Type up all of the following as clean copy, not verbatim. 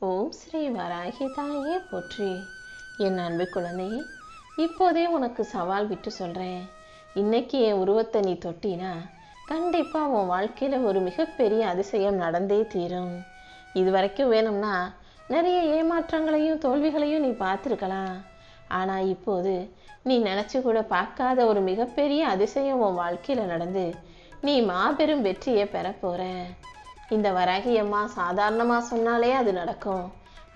ஓம் ஸ்ரீ வராகி தாயே போற்றி. என் அன்பு குழந்தையே, இப்போதே உனக்கு சவால் விட்டு சொல்கிறேன். இன்னைக்கு என் உருவத்தை நீ தொட்டினா கண்டிப்பாக உன் வாழ்க்கையில் ஒரு மிகப்பெரிய அதிசயம் நடந்தே தீரும். இது வரைக்கும் வேணும்னா நிறைய ஏமாற்றங்களையும் தோல்விகளையும் நீ பார்த்துருக்கலாம். ஆனால் இப்போது நீ நினச்சி கூட பார்க்காத ஒரு மிகப்பெரிய அதிசயம் உன் வாழ்க்கையில் நடந்து நீ மாபெரும் வெற்றியை பெற போகிற. இந்த வராகி அம்மா சாதாரணமாக சொன்னாலே அது நடக்கும்.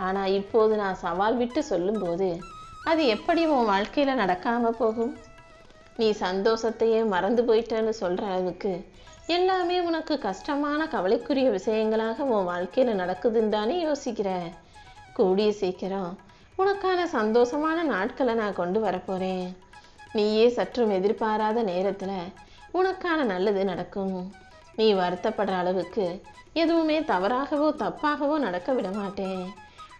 ஆனால் இப்போது நான் சவால் விட்டு சொல்லும்போது அது எப்படி உன் வாழ்க்கையில் நடக்காமல் போகும்? நீ சந்தோஷத்தையே மறந்து போயிட்டேன்னு சொல்கிற அளவுக்கு எல்லாமே உனக்கு கஷ்டமான கவலைக்குரிய விஷயங்களாக உன் வாழ்க்கையில் நடக்குதுன்னு தானே யோசிக்கிற. கூடிய சீக்கிரம் உனக்கான சந்தோஷமான நாட்களை நான் கொண்டு வரப்போகிறேன். நீயே சற்றும் எதிர்பாராத நேரத்தில் உனக்கான நல்லது நடக்கும். நீ வருத்தப்படுற அளவுக்கு எதுவுமே தவறாகவோ தப்பாகவோ நடக்க விட மாட்டேன்.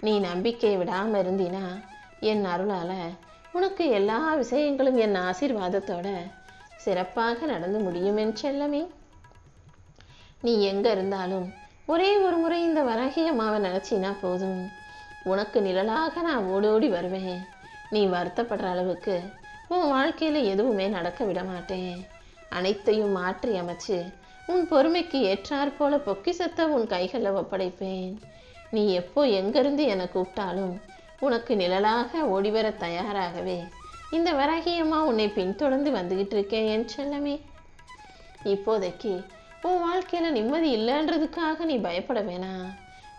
நீ நம்பிக்கை விடாமல் இருந்தினா என் அருளால் உனக்கு எல்லா விஷயங்களும் என் ஆசீர்வாதத்தோட சிறப்பாக நடந்து முடியும் என் செல்லமே. நீ எங்கே இருந்தாலும் ஒரே ஒரு முறை இந்த வராகி அம்மாவை நினச்சினா போதும், உனக்கு நிழலாக நான் ஓடோடி வருவேன். நீ வருத்தப்படுற அளவுக்கு உன் வாழ்க்கையில் எதுவுமே நடக்க விட மாட்டேன். அனைத்தையும் மாற்றி அமைச்சு உன் பொறுமைக்கு ஏற்றாற் போல பொக்கிஷத்தை உன் கைகளில் ஒப்படைப்பேன். நீ எப்போ எங்கிருந்து என்னை கூப்பிட்டாலும் உனக்கு நிழலாக ஓடிவர தயாராகவே இந்த வராகியம்மா உன்னை பின்தொடர்ந்து வந்துகிட்டு இருக்கேன் என் செல்லமே. இப்போதைக்கு உன் வாழ்க்கையில் நிம்மதி இல்லைன்றதுக்காக நீ பயப்பட வேணாம்.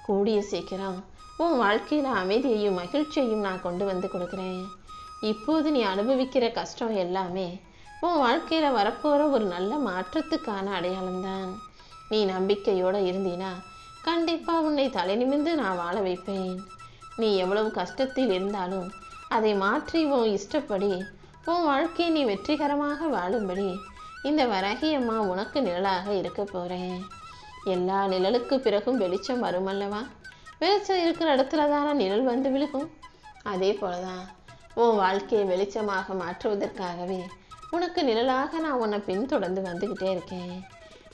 கூடிய சீக்கிரம் உன் வாழ்க்கையில் அமைதியையும் மகிழ்ச்சியையும் நான் கொண்டு வந்து கொடுக்குறேன். இப்போது நீ அனுபவிக்கிற கஷ்டம் எல்லாமே உன் வாழ்க்கையில் வரப்போகிற ஒரு நல்ல மாற்றத்துக்கான அடையாளம்தான். நீ நம்பிக்கையோடு இருந்தீனா கண்டிப்பாக உன்னை தலை நிமிர்ந்து நான் வாழ வைப்பேன். நீ எவ்வளவு கஷ்டத்தில் இருந்தாலும் அதை மாற்றி உன் இஷ்டப்படி உன் வாழ்க்கையை நீ வெற்றிகரமாக வாழும்படி இந்த வராகி அம்மா உனக்கு நிழலாக இருக்க போகிறேன். எல்லா நிழலுக்கு பிறகும் வெளிச்சம் வரும் அல்லவா? வெளிச்சம் இருக்கிற இடத்துல தானே நிழல் வந்து விழுகும். அதே போலதான் உன் வாழ்க்கையை வெளிச்சமாக மாற்றுவதற்காகவே உனக்கு நிழலாக நான் உன்னை பின்தொடர்ந்து வந்துக்கிட்டே இருக்கேன்.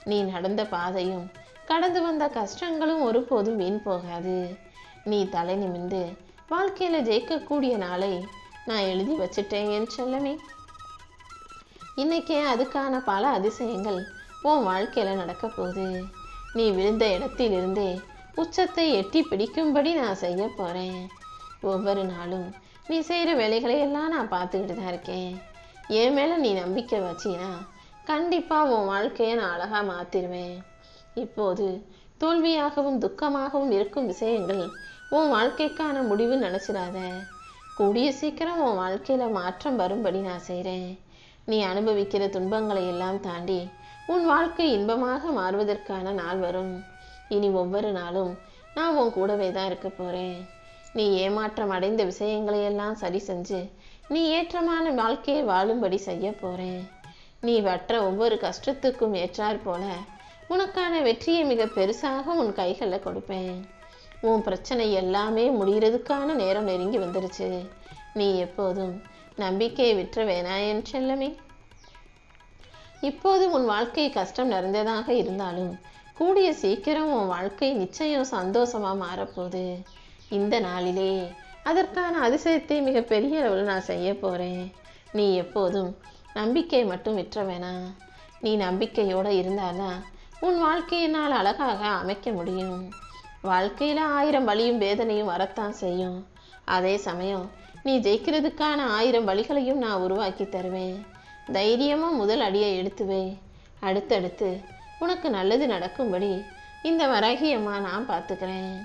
நீ நடந்த பாதையும் கடந்து வந்த கஷ்டங்களும் ஒருபோதும் வீண் போகாது. நீ தலை நிமிர்ந்து வாழ்க்கையில் ஜெயிக்கக்கூடிய நாளை நான் எழுதி வச்சுட்டேன் என் செல்லமே. இன்னைக்கே அதுக்கான பல அதிசயங்கள் உன் வாழ்க்கையில் நடக்க போகுது. நீ விழுந்த இடத்திலிருந்தே உச்சத்தை எட்டி பிடிக்கும்படி நான் செய்ய போகிறேன். ஒவ்வொரு நாளும் நீ செய்கிற வேலைகளை எல்லாம் நான் பார்த்துக்கிட்டு தான் இருக்கேன். என் மேலே நீ நம்பிக்கை வச்சினா கண்டிப்பாக உன் வாழ்க்கையை நான் அழகாக மாற்றிடுவேன். இப்போது தோல்வியாகவும் துக்கமாகவும் இருக்கும் விஷயங்கள் உன் வாழ்க்கைக்கான முடிவு நினச்சிடாத. கூடிய சீக்கிரம் உன் வாழ்க்கையில் மாற்றம் வரும்படி நான் செய்கிறேன். நீ அனுபவிக்கிற துன்பங்களை எல்லாம் தாண்டி உன் வாழ்க்கை இன்பமாக மாறுவதற்கான நாள் வரும். இனி ஒவ்வொரு நாளும் நான் உன் கூடவே தான் இருக்க போகிறேன். நீ ஏமாற்றம் அடைந்த விஷயங்களையெல்லாம் சரி செஞ்சு நீ ஏற்றமான வாழ்க்கையை வாழும்படி செய்ய போகிறேன். நீ வற்ற ஒவ்வொரு கஷ்டத்துக்கும் ஏற்றாற் போல உனக்கான வெற்றியை மிக பெருசாக உன் கைகளில் கொடுப்பேன். உன் பிரச்சனை எல்லாமே முடிகிறதுக்கான நேரம் நெருங்கி வந்துருச்சு. நீ எப்போதும் நம்பிக்கையை விற்ற வேணா என் செல்லமே. இப்போது உன் வாழ்க்கை கஷ்டம் நிறைந்ததாக இருந்தாலும் கூடிய சீக்கிரம் உன் வாழ்க்கை நிச்சயம் சந்தோஷமாக மாறப்போகுது. இந்த நாளிலே அதற்கான அதிசயத்தை மிக பெரிய அளவில் நான் செய்ய போகிறேன். நீ எப்போதும் நம்பிக்கை மட்டும் விற்ற வேணாம். நீ நம்பிக்கையோடு இருந்தாதான் உன் வாழ்க்கையினால் அழகாக அமைக்க முடியும். வாழ்க்கையில் 1000 வலியும் வேதனையும் வரத்தான் செய்யும். அதே சமயம் நீ ஜெயிக்கிறதுக்கான 1000 வழிகளையும் நான் உருவாக்கி தருவேன். தைரியமாக முதல் அடியை எடுத்துவே. அடுத்தடுத்து உனக்கு நல்லது நடக்கும்படி இந்த வராகி அம்மா நான் பார்த்துக்கிறேன்.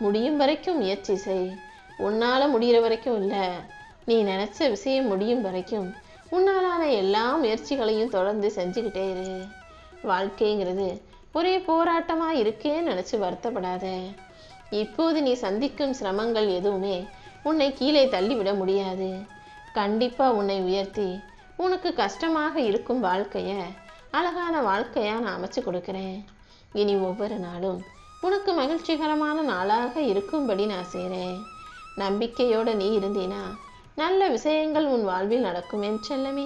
முடியும் வரைக்கும் முயற்சி செய். உன்னால் முடிகிற வரைக்கும் இல்லை, நீ நினச்ச விஷயம் முடியும் வரைக்கும் உன்னாலான எல்லா முயற்சிகளையும் தொடர்ந்து செஞ்சுக்கிட்டே இரு. வாழ்க்கைங்கிறது ஒரே போராட்டமாக இருக்கேன்னு நினச்சி வருத்தப்படாத. இப்போது நீ சந்திக்கும் சிரமங்கள் எதுவுமே உன்னை கீழே தள்ளிவிட முடியாது. கண்டிப்பாக உன்னை உயர்த்தி உனக்கு கஷ்டமாக இருக்கும் வாழ்க்கையை அழகான வாழ்க்கையாக நான் அமைச்சு கொடுக்குறேன். இனி ஒவ்வொரு நாளும் உனக்கு மகிழ்ச்சிகரமான நாளாக இருக்கும்படி நான் செய்கிறேன். நம்பிக்கையோடு நீ இருந்தீனா நல்ல விஷயங்கள் உன் வாழ்வில் நடக்கும் என் செல்லமே.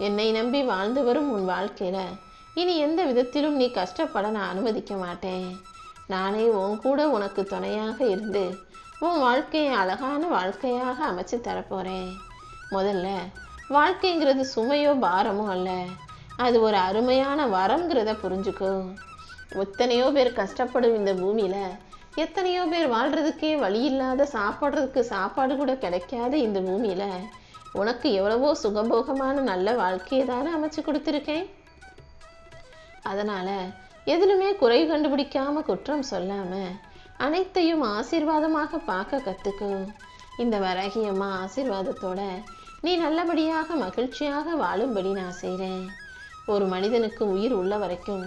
என்னை நம்பி வாழ்ந்து வரும் உன் வாழ்க்கையில் இனி எந்த விதத்திலும் நீ கஷ்டப்பட நான் அனுமதிக்க மாட்டேன். நானே உன் கூட உனக்கு துணையாக இருந்து உன் வாழ்க்கையை அழகான வாழ்க்கையாக அமைச்சு தரப்போகிறேன். முதல்ல வாழ்க்கைங்கிறது சுமையோ பாரமோ அல்ல, அது ஒரு அருமையான வரம்ங்கிறத புரிஞ்சுக்கோ. எத்தனையோ பேர் கஷ்டப்படும் இந்த பூமியில், எத்தனையோ பேர் வாழ்கிறதுக்கே வழி இல்லாத, சாப்பிட்றதுக்கு சாப்பாடு கூட கிடைக்காத இந்த பூமியில் உனக்கு எவ்வளவோ சுகபோகமான நல்ல வாழ்க்கையை தானே அமைச்சு கொடுத்துருக்கேன். அதனால் எதிலுமே குறை கண்டுபிடிக்காம குற்றம் சொல்லாமல் அனைத்தையும் ஆசீர்வாதமாக பார்க்க கற்றுக்கோ. இந்த வராகியம்மா ஆசீர்வாதத்தோட நீ நல்லபடியாக மகிழ்ச்சியாக வாழும்படி நான் செய்கிறேன். ஒரு மனிதனுக்கு உயிர் உள்ள வரைக்கும்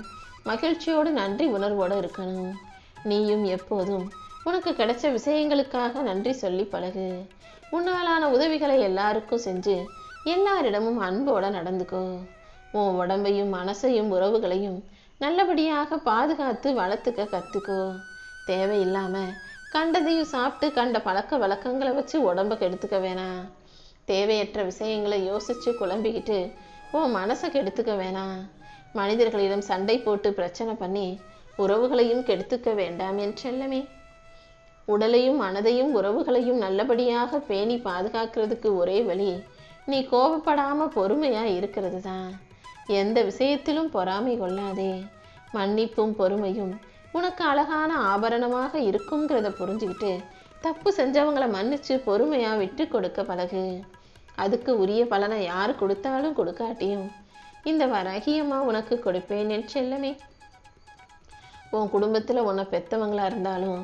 மகிழ்ச்சியோடு நன்றி உணர்வோடு இருக்கணும். நீயும் எப்போதும் உனக்கு கிடைச்ச விஷயங்களுக்காக நன்றி சொல்லி பழகு. உன்னாலான உதவிகளை எல்லாருக்கும் செஞ்சு எல்லாரிடமும் அன்போடு நடந்துக்கோ. உன் உடம்பையும் மனசையும் உறவுகளையும் நல்லபடியாக பாதுகாத்து வளர்த்துக்க கற்றுக்கோ. தேவையில்லாமல் கண்டதையும் சாப்பிட்டு கண்ட பழக்க வழக்கங்களை வச்சு உடம்பை கெடுத்துக்க வேணாம். தேவையற்ற விஷயங்களை யோசித்து குழம்பிக்கிட்டு உன் மனசை கெடுத்துக்க வேணாம். மனிதர்களிடம் சண்டை போட்டு பிரச்சனை பண்ணி உறவுகளையும் கெடுத்துக்க வேண்டாம் என் செல்லமே. உடலையும் மனதையும் உறவுகளையும் நல்லபடியாக பேணி பாதுகாக்கிறதுக்கு ஒரே வழி நீ கோபப்படாமல் பொறுமையாக இருக்கிறது தான். எந்த விஷயத்திலும் பொறாமை கொள்ளாதே. மன்னிப்பும் பொறுமையும் உனக்கு அழகான ஆபரணமாக இருக்குங்கிறத புரிஞ்சுக்கிட்டு தப்பு செஞ்சவங்களை மன்னிச்சு பொறுமையாக விட்டு கொடுக்க பழகு. அதுக்கு உரிய பலனை யார் கொடுத்தாலும் கொடுக்காட்டியும் இந்த வராகியம்மா உனக்கு கொடுப்பேன் என் செல்லமே. உன் குடும்பத்தில் உன்னை பெற்றவங்களாக இருந்தாலும்,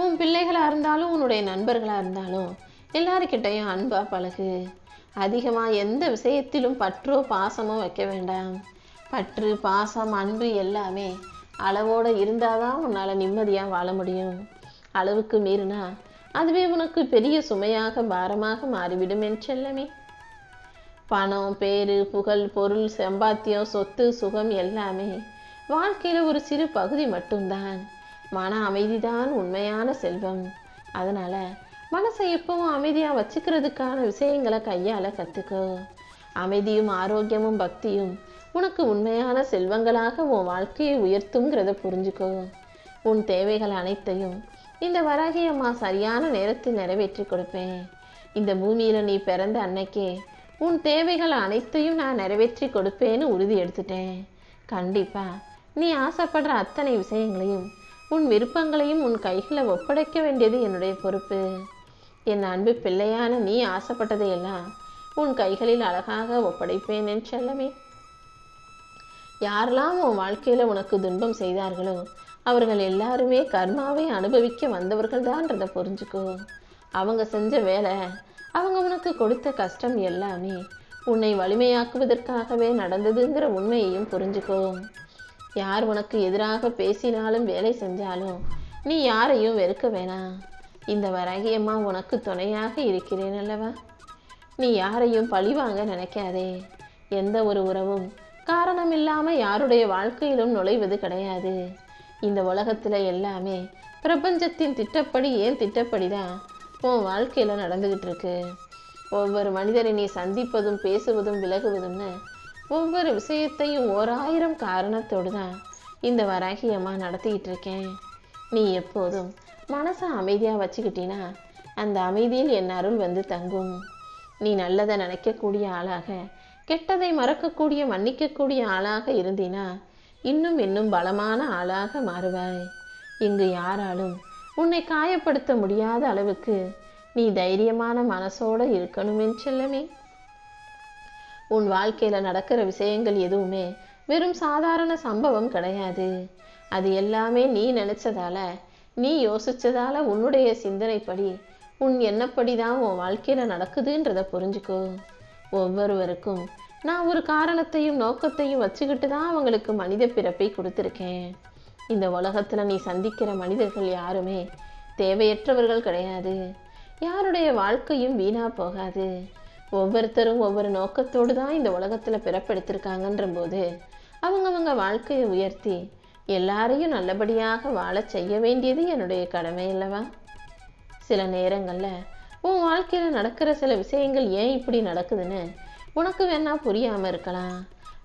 உன் பிள்ளைகளாக இருந்தாலும், உன்னுடைய நண்பர்களாக இருந்தாலும் எல்லாருக்கிட்டையும் அன்பாக பழகு. அதிகமாக எந்த விஷயத்திலும் பற்றோ பாசமோ வைக்க வேண்டாம். பற்று, பாசம், அன்பு எல்லாமே அளவோடு இருந்தால் தான் உன்னால் நிம்மதியாக வாழ முடியும். அளவுக்கு மீறினா அதுவே உனக்கு பெரிய சுமையாக பாரமாக மாறிவிடும் என் செல்லமே. பணம், பேரு, புகழ், பொருள், சம்பாத்தியம், சொத்து, சுகம் எல்லாமே வாழ்க்கையில் ஒரு சிறு பகுதி மட்டும்தான். மன அமைதி தான் உண்மையான செல்வம். அதனால் மனசை எப்பவும் அமைதியாக வச்சுக்கிறதுக்கான விஷயங்களை கையாள கற்றுக்கோ. அமைதியும் ஆரோக்கியமும் பக்தியும் உனக்கு உண்மையான செல்வங்களாக உன் வாழ்க்கையை உயர்த்துங்கிறத புரிஞ்சுக்கோ. உன் தேவைகள் அனைத்தையும் இந்த வராகியம்மா சரியான நேரத்தில் நிறைவேற்றி கொடுப்பேன். இந்த பூமியில் நீ பிறந்த அன்னைக்கே உன் தேவைகள் அனைத்தையும் நான் நிறைவேற்றி கொடுப்பேன்னு உறுதி எடுத்துட்டேன். கண்டிப்பாக நீ ஆசைப்படுற அத்தனை விஷயங்களையும் உன் விருப்பங்களையும் உன் கைகளில் ஒப்படைக்க வேண்டியது என்னுடைய பொறுப்பு. என் அன்பு பிள்ளையான நீ ஆசைப்பட்டதையெல்லாம் உன் கைகளில் அழகாக ஒப்படைப்பேன் என் செல்லமே. யாரெல்லாம் உன் வாழ்க்கையில் உனக்கு துன்பம் செய்தார்களோ அவர்கள் எல்லாருமே கர்மாவை அனுபவிக்க வந்தவர்கள் தான்றதை புரிஞ்சுக்கோ. அவங்க செஞ்ச வேலை, அவங்க உனக்கு கொடுத்த கஷ்டம் எல்லாமே உன்னை வலிமையாக்குவதற்காகவே நடந்ததுங்கிற உண்மையையும் புரிஞ்சுக்கோ. யார் உனக்கு எதிராக பேசினாலும் வேலை செஞ்சாலும் நீ யாரையும் வெறுக்க வேணாம். இந்த வராகியம்மா உனக்கு துணையாக இருக்கிறேன் அல்லவா. நீ யாரையும் பழிவாங்க நினைக்காதே. எந்த ஒரு உறவும் காரணம் இல்லாமல் யாருடைய வாழ்க்கையிலும் நுழைவது கிடையாது. இந்த உலகத்தில் எல்லாமே பிரபஞ்சத்தின் திட்டப்படி, ஏன் திட்டப்படி தான் உன் வாழ்க்கையில் நடந்துக்கிட்டு இருக்கு. ஒவ்வொரு மனிதரை நீ சந்திப்பதும் பேசுவதும் விலகுவதும்னு ஒவ்வொரு விஷயத்தையும் 1000 காரணத்தோடு தான் இந்த வராகியம்மா நடத்திக்கிட்டு இருக்கேன். நீ எப்போதும் மனசை அமைதியாக வச்சுக்கிட்டினா அந்த அமைதியில் என் அருள் வந்து தங்கும். நீ நல்லதை நினைக்கக்கூடிய ஆளாக, கெட்டதை மறக்கக்கூடிய, மன்னிக்கக்கூடிய ஆளாக இருந்தினா இன்னும் இன்னும் பலமான ஆளாக மாறுவாய். இங்கு யாராலும் உன்னை காயப்படுத்த முடியாத அளவுக்கு நீ தைரியமான மனசோடு இருக்கணும் என் செல்லமே. உன் வாழ்க்கையில் நடக்கிற விஷயங்கள் எதுவுமே வெறும் சாதாரண சம்பவம் கிடையாது. அது எல்லாமே நீ நினச்சதால, நீ யோசிச்சதால, உன்னுடைய சிந்தனைப்படி, உன் எண்ணப்படி தான் உன் வாழ்க்கையில் நடக்குதுன்றதை புரிஞ்சுக்கோ. ஒவ்வொருவருக்கும் நான் ஒரு காரணத்தையும் நோக்கத்தையும் வச்சுக்கிட்டு தான் அவங்களுக்கு மனித பிறப்பை கொடுத்துருக்கேன். இந்த உலகத்தில் நீ சந்திக்கிற மனிதர்கள் யாருமே தேவையற்றவர்கள் கிடையாது. யாருடைய வாழ்க்கையும் வீணாக போகாது. ஒவ்வொருத்தரும் ஒவ்வொரு நோக்கத்தோடு தான் இந்த உலகத்தில் பிறப்பெடுத்திருக்காங்கன்ற போது அவங்கவங்க வாழ்க்கையை உயர்த்தி எல்லாரையும் நல்லபடியாக வாழ செய்ய வேண்டியது என்னுடைய கடமை அல்லவா. சில நேரங்களில் உன் வாழ்க்கையில் நடக்கிற சில விஷயங்கள் ஏன் இப்படி நடக்குதுன்னு உனக்கு வேணா புரியாமல் இருக்கலாம்.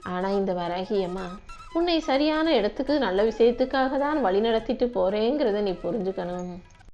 ஆனால் இந்த வராகி அம்மா உன்னை சரியான இடத்துக்கு நல்ல விஷயத்துக்காக தான் வழி நடத்திட்டு போகிறேங்கிறத நீ புரிஞ்சுக்கணும்.